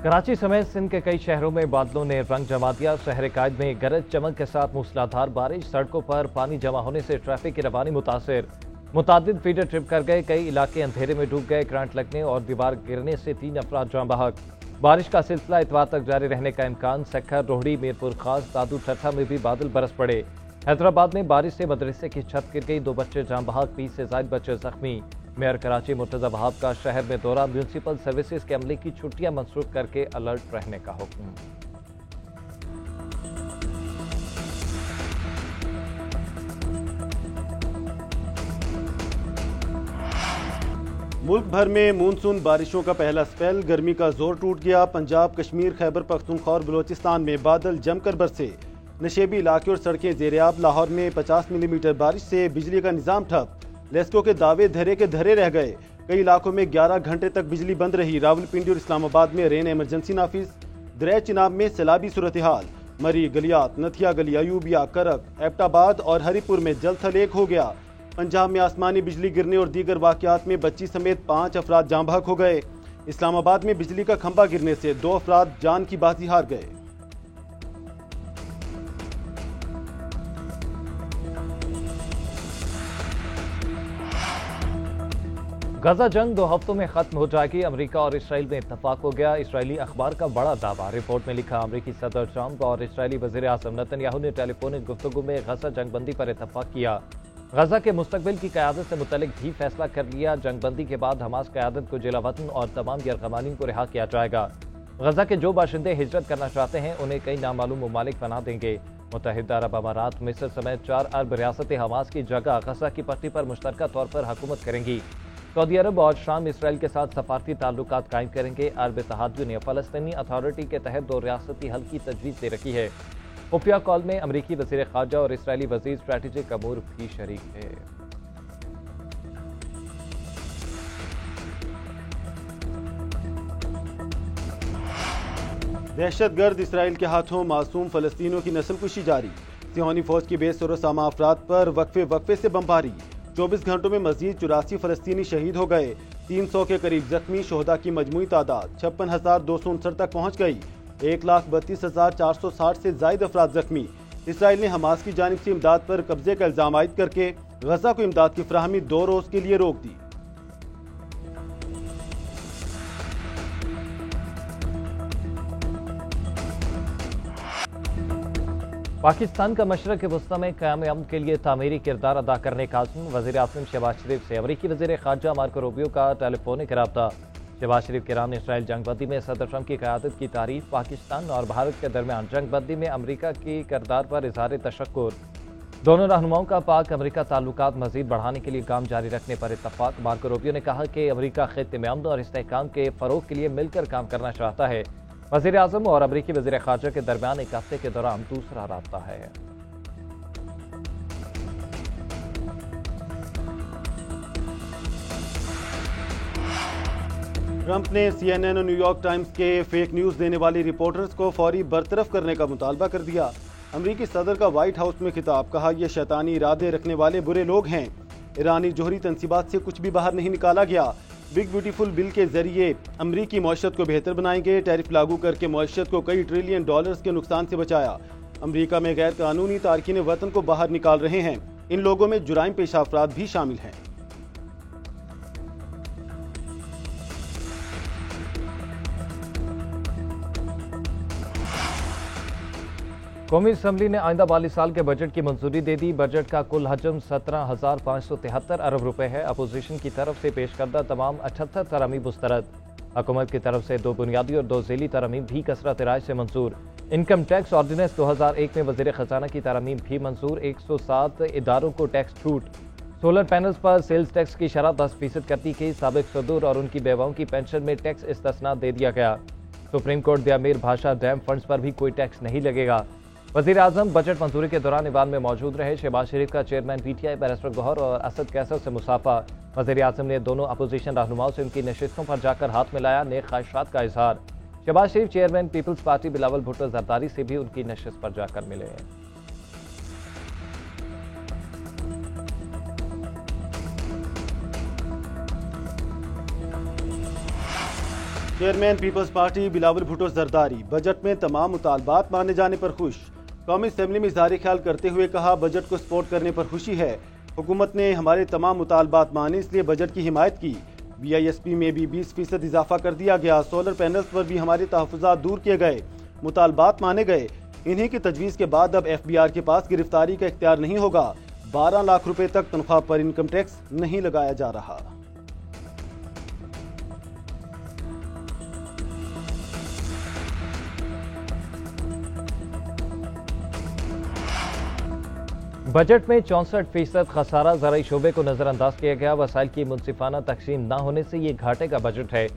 कराची समेत सिंध के कई शहरों में बादलों ने रंग जमा दिया। शहर कायद में गरज चमक के साथ मूसलाधार बारिश, सड़कों पर पानी जमा होने से ट्रैफिक की रवानी मुतासिर। मुतादिद फीडर ट्रिप कर गए, कई इलाके अंधेरे में डूब गए। करंट लगने और दीवार गिरने से 3 अफराद जाँ बहक। बारिश का सिलसिला इतवार तक जारी रहने का इम्कान। सक्खर, रोहड़ी, मीरपुर खास, दादू ठट्ठा में भी बादल बरस पड़े। हैदराबाद में बारिश से मदरसे की छत गिर गई, 2 बच्चे जाँ बहक, 20 से ज्यादा बच्चे जख्मी। मेयर कराची मुर्तजा वहाब का शहर में दौरा, म्यूनसिपल सर्विसेज के अमले की छुट्टियां मंसूख करके अलर्ट रहने का हुक्म। मुल्क भर में मानसून बारिशों का पहला स्पेल, गर्मी का जोर टूट गया। पंजाब, कश्मीर, खैबर पख्तूनख्वा और बलोचिस्तान में बादल जमकर बरसे। नशेबी इलाके और सड़कें ज़ेर-ए-आब। लाहौर में 50 मिलीमीटर बारिश से बिजली का निजाम ठप। लेस्को के दावे धरे के धरे रह गए। कई इलाकों में 11 घंटे तक बिजली बंद रही। रावलपिंडी और इस्लामाबाद में रेन इमरजेंसी नाफिज। दरिया चिनाब में सैलाबी सूरत हाल। मरी, गलियात, नथिया गली, अयूबिया, करक, एबटाबाद और हरिपुर में जल थल एक हो गया। पंजाब में आसमानी बिजली गिरने और दीगर वाकयात में बच्ची समेत 5 अफराद जाँ बहक हो गए। इस्लामाबाद में बिजली का खंभा गिरने से 2 अफराद जान की बाजी हार गए। गजा जंग 2 हफ्तों में खत्म हो जाएगी, अमेरिका और इसराइल में इत्तफाक हो गया। इसराइली अखबार का बड़ा दावा। रिपोर्ट में लिखा, अमेरिकी सदर ट्रंप और इसराइली वजीर आज़म नेतन्याहू ने टेलीफोनिक गुफ्तगू में गजा जंगबंदी पर इत्तफाक किया। गजा के मुस्तकबिल की क़यादत से मुतल्लिक भी फैसला कर लिया। जंगबंदी के बाद हमास क़यादत को जिला वतन और तमाम यरगमानीन को रिहा किया जाएगा। गजा के जो बाशिंदे हिजरत करना चाहते हैं उन्हें कई नामालूम ममालिक बना देंगे। मुत्तहिदा अरब अमारात, मिस्र समेत 4 अरब रियासतें हमास की जगह गजा की पट्टी पर मुश्तरका तौर पर हुकूमत करेंगी। सऊदी अरब और शाम इसराइल के साथ सफारती ताल्लुकात कायम करेंगे। अरब इत्तेहाद ने फ़लस्तीनी अथॉरिटी के तहत 2 रियासती हल की तजवीज़ दे रखी है। खुफिया कॉल में अमरीकी वज़ीर ख़ारजा और इसराइली वज़ीर स्ट्रैटेजिक अमूर भी शरीक थे। दहशतगर्द इसराइल के हाथों मासूम फ़लस्तीनियों की नस्लकुशी जारी। सिहोनी फौज की बेसर सामा अफराद पर वक्फे से बमबारी। 24 घंटों में मजीद 84 फ़लस्तीनी शहीद हो गए। 300 के करीब जख्मी। शोहदा की मजमूई तादाद 56,269 तक पहुँच गई। 1,32,460 से जायद अफराद जख्मी। इसराइल ने हमास की जानिब से इमदाद पर कब्जे का इल्जाम आयद करके गजा को इमदाद की फराहमी 2 रोज के लिए रोक दी। पाकिस्तान का मशरक़ वस्ता में क़याम अमन के लिए तामीरी किरदार अदा करने का आज़म। वज़ीर आज़म शहबाज शरीफ से अमरीकी वज़ीर ख़ारजा मार्को रूबियो का टेलीफोनिक रब्ता। शहबाज शरीफ के ईरान इसराइल जंगबंदी में सदर ट्रंप की क़यादत की तारीफ। पाकिस्तान और भारत के दरमियान जंगबंदी में अमरीका की किरदार पर इज़हार तशक्कुर। दोनों रहनुमाओं का पाक अमरीका ताल्लुकात मज़ीद बढ़ाने के लिए काम जारी रखने पर इत्तफाक। मार्को रूबियो ने कहा कि अमरीका खित्ते में अमन और इस्तेहकाम के फ़रोग़ के लिए मिलकर काम करना चाहता है। वज़ीर आज़म और अमरीकी वज़ीर ख़ारजा के दरमियान एक हफ्ते के दौरान दूसरा राब्ता है। ट्रंप ने CNN और न्यूयॉर्क टाइम्स के फेक न्यूज़ देने वाली रिपोर्टर्स को फौरी बरतरफ करने का मुतालबा कर दिया। अमरीकी सदर का व्हाइट हाउस में खिताब, कहा यह शैतानी इरादे रखने वाले बुरे लोग हैं। ईरानी जोहरी तनसीबात से कुछ भी बाहर नहीं निकाला गया। बिग ब्यूटीफुल बिल के जरिए अमरीकी मईशत को बेहतर बनाएंगे। टैरिफ लागू करके मईशत को कई ट्रिलियन डॉलर्स के नुकसान से बचाया। अमरीका में गैर कानूनी तारकीन वतन को बाहर निकाल रहे हैं। इन लोगों में जुराइम पेशा अफराद भी शामिल हैं। कौमी असम्बली ने आइंदा माली साल के बजट की मंजूरी दे दी। बजट का कुल हजम 17,573 अरब रुपए है। अपोजिशन की तरफ से पेश करदा तमाम 78 तरमीम मुस्तरद। हुकूमत की तरफ से 2 बुनियादी और 2 ज़ैली तरमीम भी कसरत राय से मंजूर। इनकम टैक्स ऑर्डिनेंस 2001 में वज़ीर ख़जाना की तरमीम भी मंजूर। 107 इदारों को टैक्स छूट। सोलर पैनल्स पर सेल्स टैक्स की शरह 10% करती गई। साबिक सदूर और उनकी बेवाओं की पेंशन में टैक्स इस्तिस्ना दे दिया गया। सुप्रीम कोर्ट दियामीर भाषा डैम फंड्स पर भी कोई टैक्स नहीं लगेगा। वज़ीर आज़म बजट मंजूरी के दौरान ईवान में मौजूद रहे। शहबाज शरीफ का चेयरमैन PTI बैरिस्टर गौहर और असद कैसर से मुसाफा। वज़ीर आज़म ने दोनों अपोजिशन रहनुमाओं से उनकी नशिस्तों पर जाकर हाथ मिलाया, नेक ख्वाहिशात का इजहार। शहबाज शरीफ चेयरमैन पीपल्स पार्टी बिलावल भुट्टो जरदारी से भी उनकी नशिस्त पर जाकर मिले। चेयरमैन पीपल्स पार्टी बिलावल भुट्टो जरदारी बजट में तमाम मुतालबात माने जाने पर खुश। कौमी असेंबली में इज़हार ख्याल करते हुए कहा, बजट को सपोर्ट करने पर खुशी है। हुकूमत ने हमारे तमाम मुतालबात माने, इसलिए बजट की हिमायत की। BISP में भी 20% इजाफा कर दिया गया। सोलर पैनल्स पर भी हमारे तहफ़्फ़ुज़ात दूर किए गए, मुतालबात माने गए। इन्हीं की तजवीज़ के बाद अब FBR के पास गिरफ्तारी का इख्तियार नहीं होगा। 12 लाख रुपए तक तनख्वाह पर इनकम टैक्स नहीं लगाया जा रहा। बजट में 64% खसारा ज़राई शोबे को नजरअंदाज किया गया। वसाइल की मुनसिफाना तकसीम न होने से ये घाटे का बजट है।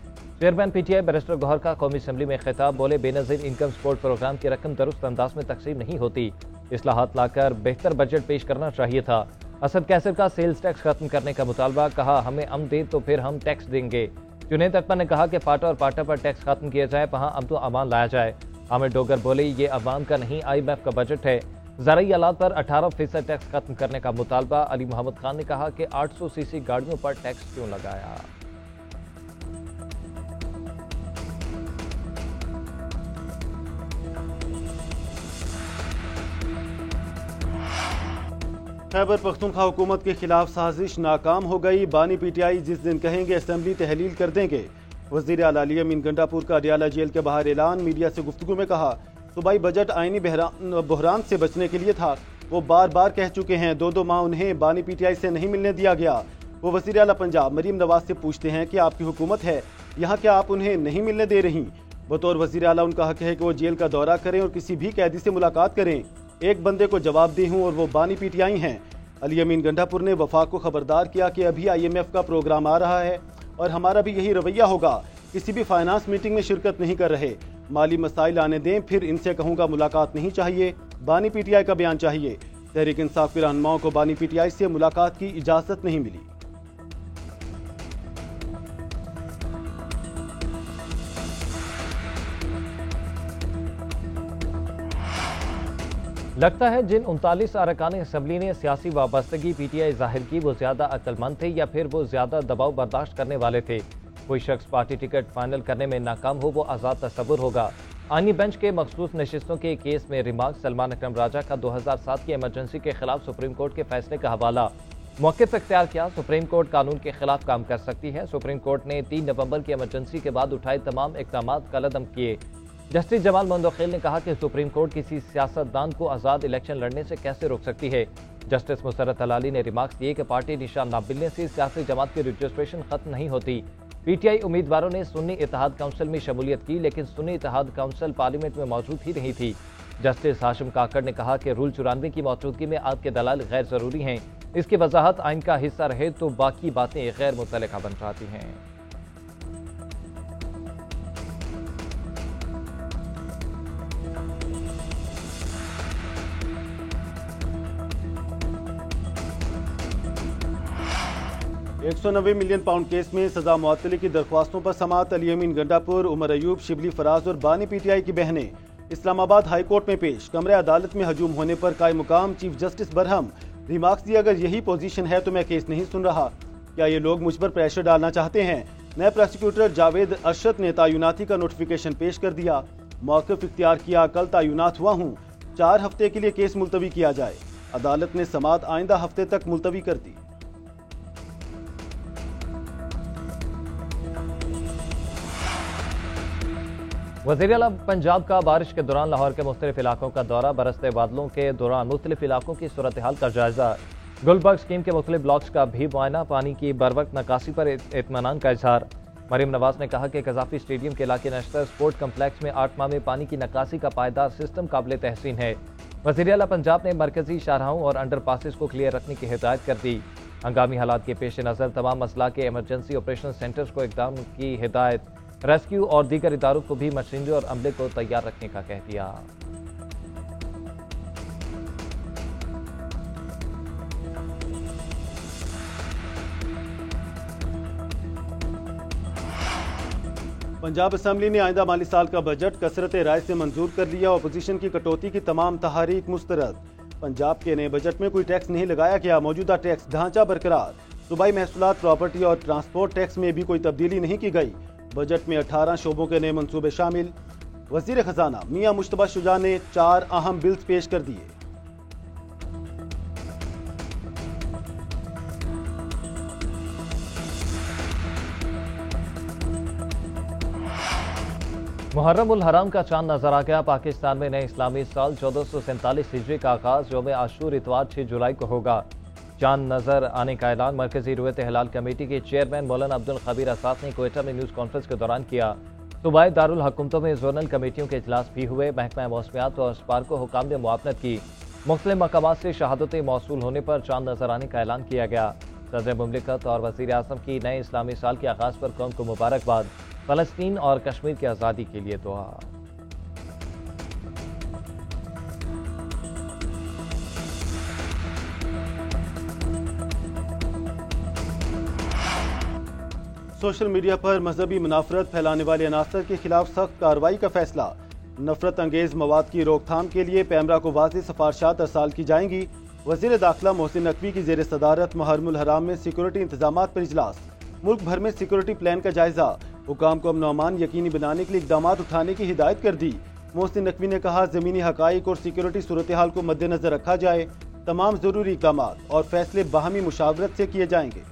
चेयरमैन PTI बैरिस्टर गौहर का कौमी असेंबली में खिताब, बोले बेनज़ीर इनकम सपोर्ट प्रोग्राम की रकम दुरुस्त अंदाज में तकसीम नहीं होती। इस्लाहात लाकर बेहतर बजट पेश करना चाहिए था। असद कैसर का सेल्स टैक्स खत्म करने का मुतालबा, कहा हमें अम दे तो फिर हम टैक्स देंगे। जुनैद अकबर ने कहा कि फाटा और पाटा पर टैक्स खत्म किया जाए, वहाँ अमन तो अमान लाया जाए। आमिर डोगर बोले, ये अवाम का नहीं IMF का बजट है। ज़राई आलात पर 18% टैक्स खत्म करने का मुतालबा। अली मोहम्मद खान ने कहा कि 800 cc गाड़ियों पर टैक्स क्यों लगाया। खैबर पख्तूनख्वा हुकूमत के खिलाफ साजिश नाकाम हो गई। बानी PTI जिस दिन कहेंगे असेंबली तहलील कर देंगे। वज़ीर आला अली अमीन गंडापुर का अडियाला जेल के बाहर ऐलान। मीडिया से गुफ्तगू में कहा, सूबाई बजट आईनी बहरान से बचने के लिए था। वो बार बार कह चुके हैं। 2 माह उन्हें बानी PTI से नहीं मिलने दिया गया। वो वज़ीर आला पंजाब मरीम नवाज से पूछते हैं कि आपकी हुकूमत है यहाँ, क्या आप उन्हें नहीं मिलने दे रही? बतौर वज़ीर आला उनका हक है कि वो जेल का दौरा करें और किसी भी कैदी से मुलाकात करें। एक बंदे को जवाबदेह हूँ और वो बानी PTI हैं। अली अमीन गंडापुर ने वफाक को खबरदार किया कि अभी IMF का प्रोग्राम आ रहा है और हमारा भी यही रवैया होगा। किसी भी फाइनेंस मीटिंग में शिरकत नहीं कर रहे। माली मसाइल आने दें, फिर इनसे कहूँगा मुलाकात नहीं चाहिए। बानी PTI का बयान चाहिए। तहरीक इंसाफ के रहनुमाओं को बानी PTI से मुलाकात की इजाज़त नहीं मिली। लगता है जिन 39 अरकान असम्बली ने सियासी वाबस्तगी PTI जाहिर की, वो ज्यादा अक्लमंद थे या फिर वो ज्यादा दबाव बर्दाश्त करने वाले थे। कोई शख्स पार्टी टिकट फाइनल करने में नाकाम हो, वो आज़ाद तसव्वुर होगा। आईनी बेंच के मखसूस नशिस्तों के केस में रिमार्क। सलमान अकरम राजा का 2007 की इमरजेंसी के खिलाफ सुप्रीम कोर्ट के फैसले का हवाला। मौक़िफ़ इख्तियार किया, सुप्रीम कोर्ट कानून के खिलाफ काम कर सकती है। सुप्रीम कोर्ट ने 3 नवंबर की इमरजेंसी के बाद उठाए तमाम इक़दाम कलअदम किए। जस्टिस जमाल मंदोखेल ने कहा कि सुप्रीम कोर्ट किसी सियासतदान को आज़ाद इलेक्शन लड़ने से कैसे रोक सकती है। जस्टिस मुसर्रत हलाली ने रिमार्क्स दिए कि पार्टी निशान न मिलने से सियासी जमात की रजिस्ट्रेशन खत्म नहीं होती। PTI उम्मीदवारों ने सुन्नी इत्तेहाद काउंसिल में शमूलियत की, लेकिन सुन्नी इत्तेहाद काउंसिल पार्लियामेंट में मौजूद ही नहीं थी। जस्टिस हाशिम काकड़ ने कहा कि रूल 94 की मौजूदगी में आपके दलाल गैर जरूरी हैं। इसकी वजाहत आइन का हिस्सा रहे तो बाकी बातें गैर मुतल्लिका बन जाती हैं। £190 मिलियन केस में सजा मुअत्तली की दरख्वास्तों पर समाअत। अली अमीन गंडापुर, उमर अयूब, शिबली फराज और बानी PTI की बहनें इस्लामाबाद हाई कोर्ट में पेश। कमरे अदालत में हजूम होने पर कायम मुकाम चीफ जस्टिस बरहम। रिमार्क्स दिए, अगर यही पोजीशन है तो मैं केस नहीं सुन रहा। क्या ये लोग मुझ पर प्रेशर डालना चाहते हैं? नए प्रोसिक्यूटर जावेद अरशद ने तायुनाती का नोटिफिकेशन पेश कर दिया। मौक़िफ़ इख्तियार किया, कल तायुनात हुआ हूँ। 4 हफ्ते के लिए केस मुलतवी किया जाए। अदालत ने समाअत आइंदा हफ्ते तक मुलतवी कर दी। वज़ीर आला पंजाब का बारिश के दौरान लाहौर के मुख्तलिफ इलाकों का दौरा। बरसते बादलों के दौरान मुख्तलिफ इलाकों की सूरत हाल का जायजा। गुलबर्ग स्कीम के मुख्तलिफ ब्लॉक्स का भी मुआयना। पानी की बरवक्त नकासी पर इत्मीनान का इजहार। मरीम नवाज ने कहा कि कज़ाफी स्टेडियम के इलाके नश्तर स्पोर्ट कम्प्लेक्स में 8 माह में पानी की नकासी का पायदार सिस्टम काबिल तहसीन है। वज़ीर आला पंजाब ने मरकजी शाहराहों और अंडर पासिस को क्लियर रखने की हिदायत कर दी। हंगामी हालात के पेश नज़र तमाम मसला के इमरजेंसी ऑपरेशन सेंटर्स को इक़दाम की हिदायत। रेस्क्यू और दीगर इदारों को भी मशीनरी और अमले को तैयार रखने का कह दिया। पंजाब असेंबली ने आइंदा माली साल का बजट कसरत राय से मंजूर कर लिया। अपोजिशन की कटौती की तमाम तहारीक मुस्तरद। पंजाब के नए बजट में कोई टैक्स नहीं लगाया गया। मौजूदा टैक्स ढांचा बरकरार। सूबाई महसूलात, प्रॉपर्टी और ट्रांसपोर्ट टैक्स में भी कोई तब्दीली नहीं की गई। बजट में 18 शोबों के नए मंसूबे शामिल। वजीर खजाना मियां मुश्तबा शुजा ने 4 अहम बिल्स पेश कर दिए। मुहर्रम उल हराम का चांद नजर आ गया। पाकिस्तान में नए इस्लामी साल 1447 हिजरी का आगाज यौम आशूर इतवार 6 जुलाई को होगा। चांद नजर आने का ऐलान मरकजी रुयत हिलाल कमेटी के चेयरमैन मौलाना अब्दुल खबीर असाद ने कोयटा में न्यूज कॉन्फ्रेंस के दौरान किया। सूबाई दारुल हुकूमतों में जोनल कमेटियों के इजलास भी हुए। महकमा मौसमियात और स्पार्को हुकाम ने मुआवनत की। मुख्तलिफ मकामात से शहादतें मौसूल होने पर चांद नजर आने का ऐलान किया गया। सदर मुमलिकत और वजीर आजम की नए इस्लामी साल के आगाज पर कौम को मुबारकबाद। फलस्तीन और कश्मीर की आज़ादी के लिए दुआ। सोशल मीडिया पर मजहबी मुनाफरत फैलाने वाले अनासर के खिलाफ सख्त कार्रवाई का फैसला। नफरत अंगेज मवाद की रोकथाम के लिए पैमरा को वाज़ेह सिफारिशात अरसाल की जाएंगी। वज़ीर दाखिला मोहसिन नकवी की ज़ेर सदारत मुहर्रम उल हराम में सिक्योरिटी इंतजामात पर इजलास। मुल्क भर में सिक्योरिटी प्लान का जायजा। हुकाम को अमन अमान यकीनी बनाने के लिए इकदाम उठाने की हिदायत कर दी। मोहसिन नकवी ने कहा, ज़मीनी हकाइक और सिक्योरिटी सूरत हाल को मद्देनजर रखा जाए। तमाम जरूरी इकदाम और फैसले बाहमी मुशावरत से किए जाएंगे।